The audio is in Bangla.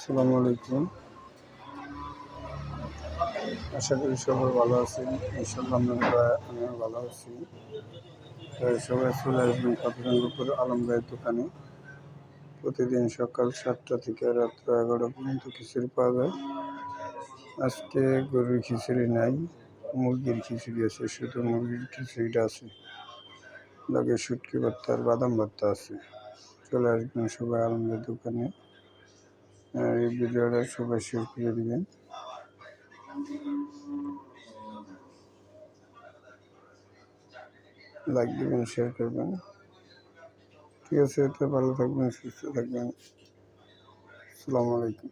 আসসালামু আলাইকুম। আশা করি সবাই ভালো আছেন। ইনশাআল্লাহ আমিও ভালো আছি। সবাই চলে আসবেন কাপুরাঙ্গপুর আলম ভাইয়ের দোকানে। প্রতিদিন সকাল 7টা থেকে রাত্র 11টা পর্যন্ত খিচুড়ি পাওয়া যায়। আজকে গরুর খিচুড়ি নাই, মুরগির খিচুড়ি আছে। শুধু মুরগির খিচুড়িটা আছে, লগে শুটকি ভর্তা আর বাদাম ভর্তা আছে। চলে আসবেন সবাই আলম ভাইয়ের দোকানে। এই ভিডিওটা সবাই শেয়ার করে দিবেন। লাইক দিবেন, শেয়ার করবেন। ঠিক আছে, তো ভালো থাকবেন, সুস্থ থাকবেন। আসসালামু আলাইকুম।